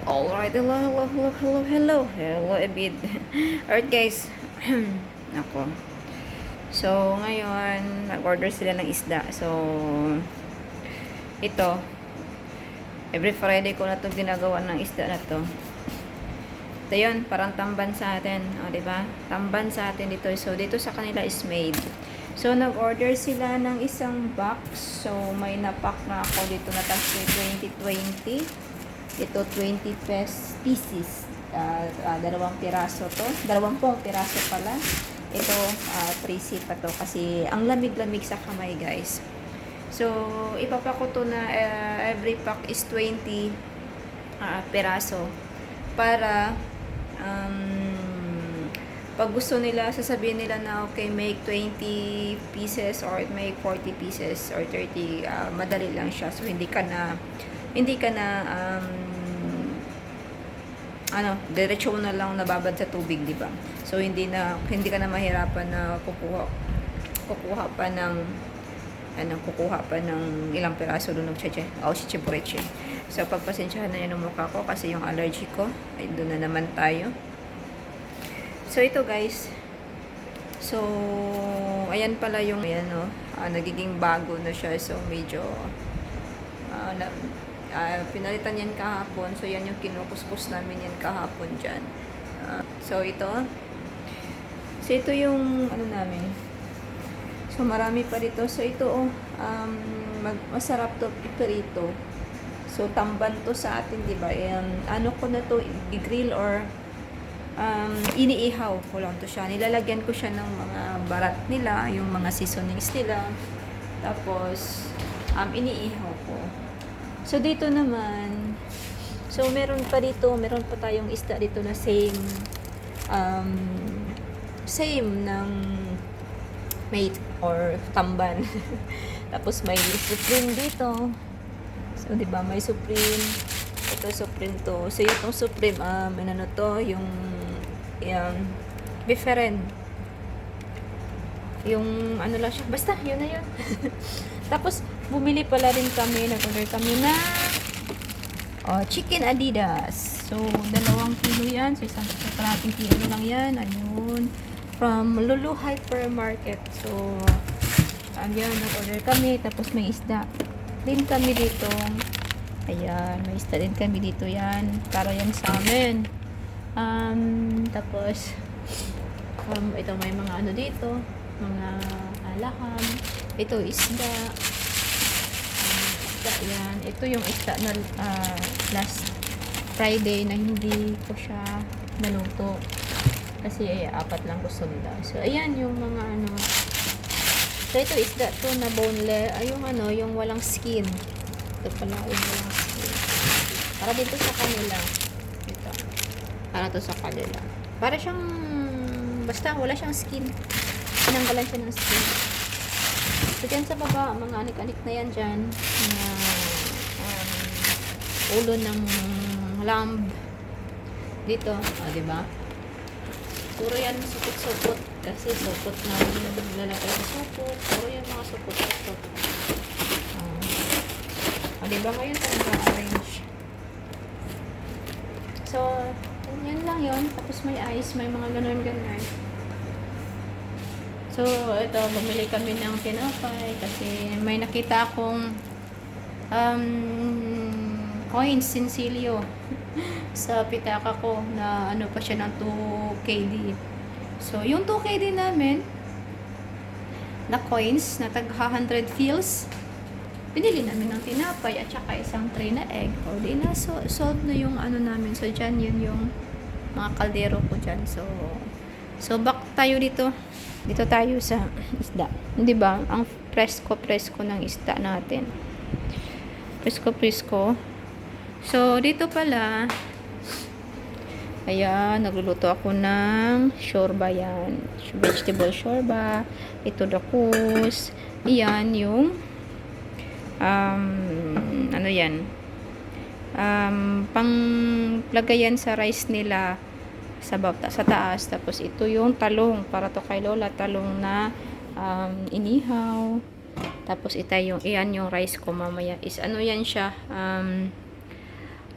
Alright, hello, Ebid. Alright, guys. Ako. So, ngayon, nag-order sila ng isda. So, ito, every Friday ko na to ginagawa ng isda na to. Ito yun, parang tamban sa atin. O, diba? Tamban sa atin dito. So, dito sa kanila is made. So, nag-order sila ng isang box. So, may napak na ako dito na tas 2020. Ito 20 pieces. Dalawang piraso to. 20 piraso pala. Ito 3C pa to kasi ang lamig-lamig sa kamay, guys. So, ipapak ko to na every pack is 20 piraso para pag gusto nila, sasabihin nila na okay, make 20 pieces or make 40 pieces or 30, madali lang siya. So, hindi ka na diretso mo na lang nababad sa tubig, di ba? So hindi ka na mahirapan na kukuha pa ng ilang piraso doon ng cheche o chichibureche. So pagpasensyahan na yan ng mukha ko kasi yung allergy ko ay doon na naman tayo. So ito, guys. So ayan pala yung nagiging bago na siya. So medyo pinalitan yan kahapon. So, yan yung kinukuskus namin yan kahapon dyan. So, ito yung namin. So, marami pa dito. So, ito, masarap to iperito. So, tamban to sa atin, diba? Ano ko na to, i-grill or iniihaw ko lang to siya. Nilalagyan ko siya ng mga barat nila, yung mga seasonings nila. Tapos, iniihaw ko. So, dito naman, so, meron pa tayong isda dito na same ng mate or tamban. Tapos, may supreme dito. So, diba, may supreme. Ito, supreme to. So, itong supreme, yung different. Yung, lang siya. Basta, yun na yun. Tapos, bumili pala rin kami, nag-order kami na chicken Adidas. So, 2 kilo yan. So, 1 kilo lang yan. Ayun. From Lulu Hypermarket. So, ayan, nag-order kami. Tapos, may isda din kami dito. Ayan, may isda din kami dito yan. Para yan sa amin. Tapos, ito may mga dito. Mga alaham. Ito, isda. Yan. Ito yung isda na last Friday na hindi ko siya naluto. Kasi 4 lang gusto nila. So, ayan yung mga So, ito isda to na boneless. Yung walang skin. Ito pala yung walang skin. Para dito sa kanila. Ito. Para to sa kanila. Para siyang basta wala siyang skin. Tinanggalan siya ng skin. So, dyan sa baba, mga anik-anik na yan dyan. Ulo ng lamb. Dito. Diba? Puro yan supot-supot. Kasi supot na lalagay sa supot. Puro yan mga supot-supot. Diba? Ngayon talaga arrange. So, yan lang yun. Tapos may ice. May mga ganun-ganun. So, ito, bumili kami ng tinapay kasi may nakita akong coins, sinsilyo sa pitaka ko na pa siya ng 2KD. So, yung 2KD namin na coins na tagha 100 fils, pinili namin ng tinapay at saka isang tray na egg. O, di na, solve na yung namin. So, dyan yun yung mga kaldero ko dyan. So back tayo dito. Dito tayo sa isda. Di ba? Ang presko ng isda natin. Presko. So, dito pala, ayan, nagluluto ako ng shorba yan. Vegetable shorba. Ito dakus. Ayan, yung yan. Panglagayan sa rice nila sa taas. Tapos ito yung talong para to kay Lola, talong na inihaw. Tapos iyan yung rice ko mamaya is yan siya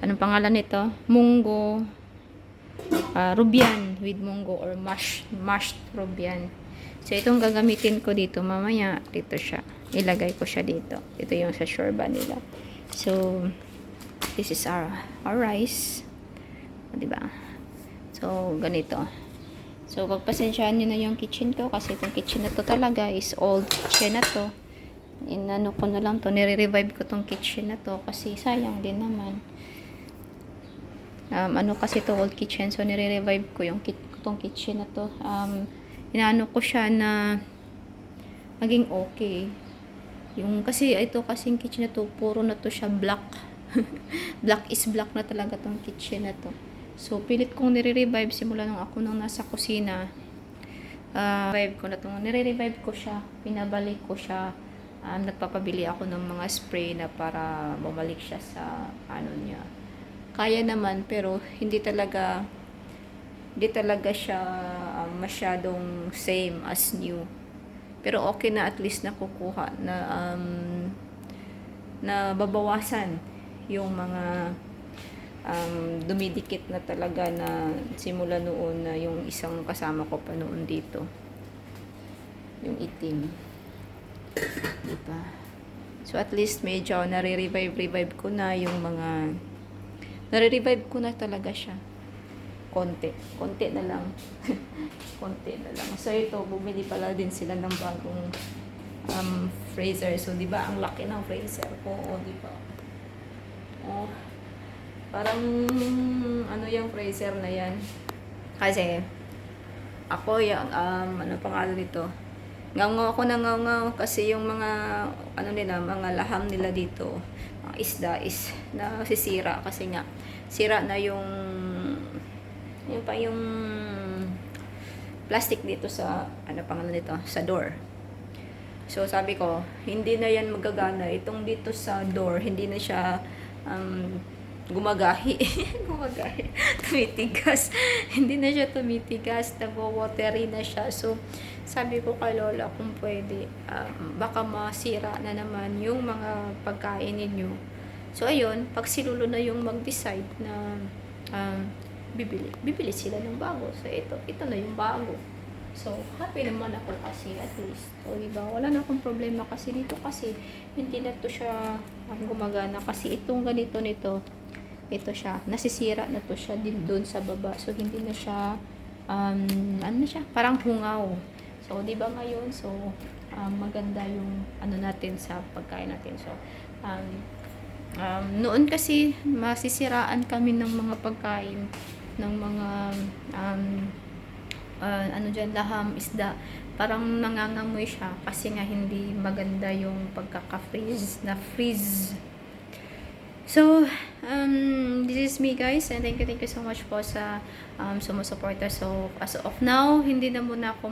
Anong pangalan nito? Munggo. Rubian with munggo or mashed rubian. So, itong gagamitin ko dito. Mamaya, dito siya. Ilagay ko siya dito. Ito yung sa shorba nila. So, this is our rice. Diba? So, ganito. So, pagpasensyahan nyo na yung kitchen ko kasi itong kitchen na to talaga is old kitchen na to. Inano ko na lang to, nire-revive ko tong kitchen na to kasi sayang din naman. Ano kasi to old kitchen, so nire-revive ko yung tong kitchen na to. Inaano ko siya na maging okay. Yung kasi ito kasing kitchen na to, puro na to siya black. Black is black na talaga tong kitchen na to. So pilit kong nire-revive simula nung ako nang nasa kusina. Revive ko na to, nire-revive ko siya, pinabalik ko siya. Nagpapabili ako ng mga spray na para bumalik siya sa ano niya. Kaya naman pero hindi talaga siya masyadong same as new. Pero okay na, at least nakukuha na na babawasan yung mga dumidikit na talaga na simula noon na yung isang kasama ko pa noon dito. Yung itim. Diba? So at least medyo nare-revive ko na yung mga nare-revive ko na talaga siya. Konti na lang. Konti na lang. So ito, bumili pala din sila ng bagong freezer. So di ba ang laki ng freezer ko, di ba? Oh, parang ano yung freezer na yan? Kasi ako yung ano pangalan nito? Ngaw ako na ngaw kasi yung mga ano nila, mga laham nila dito, mga isda is nasisira kasi nga sira na yung plastic dito sa ano pangalan nito, sa door. So sabi ko, hindi na yan magagana itong dito sa door, hindi na siya gumagahi. Tumitigas. Hindi na siya tumitigas, nagwo-watery na siya. So sabi ko kay Lola kung pwede, baka masira na naman yung mga pagkain ninyo. So ayun, pag si Lolo na yung mag-decide na bibili sila ng bago. So ito na yung bago. So happy naman ako kasi at least. O diba, wala na akong problema kasi dito kasi hindi na to siya gumagana kasi itong ganito nito, ito siya, nasisira na to siya din doon sa baba. So hindi na siya ano na siya, parang hungaw. So, di ba ngayon? So, maganda yung ano natin sa pagkain natin. So, noon kasi masisiraan kami ng mga pagkain, ng mga ano dyan, laham, isda. Parang nangangamoy siya kasi nga hindi maganda yung pagkaka-freeze. So, this is me guys, and thank you so much po sa sumusuporta. So, as of now, hindi na muna ako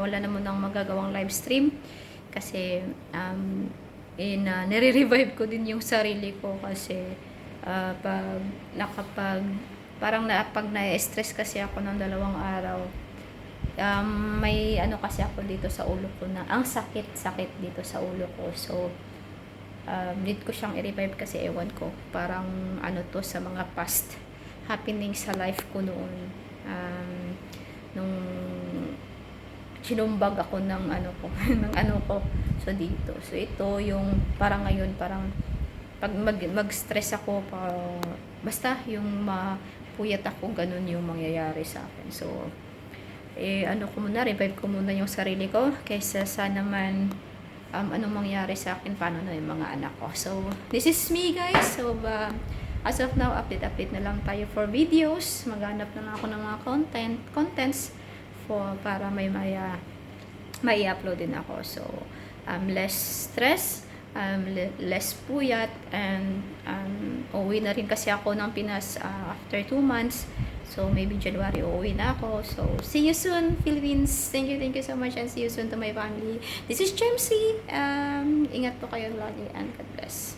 wala na muna akong magagawang live stream kasi nire-revive ko din yung sarili ko kasi parang pag na-stress kasi ako ng 2 araw, may ano kasi ako dito sa ulo ko na ang sakit dito sa ulo ko. So, need ko siyang i-revive kasi ewan ko, parang ano to sa mga past happening sa life ko noon, nung sinumbag ako ng ano ko ng ano ko, so dito. So ito yung parang ngayon, parang pag mag-stress ako, basta yung mapuyat ako, ganun yung mangyayari sa akin. So ano ko muna, revive ko muna yung sarili ko kaysa sa naman anong mangyari sa akin, paano na yung mga anak ko. So, this is me guys. So, as of now, update na lang tayo for videos. Maghanap na lang ako ng mga contents para may upload din ako. So, less stress, less puyat, and uuwi na rin kasi ako ng Pinas after 2 months. So, maybe January uuwi na ako. So, see you soon, Philippines. Thank you so much, and see you soon to my family. This is Chemsy. Ingat po kayo lagi, and God bless.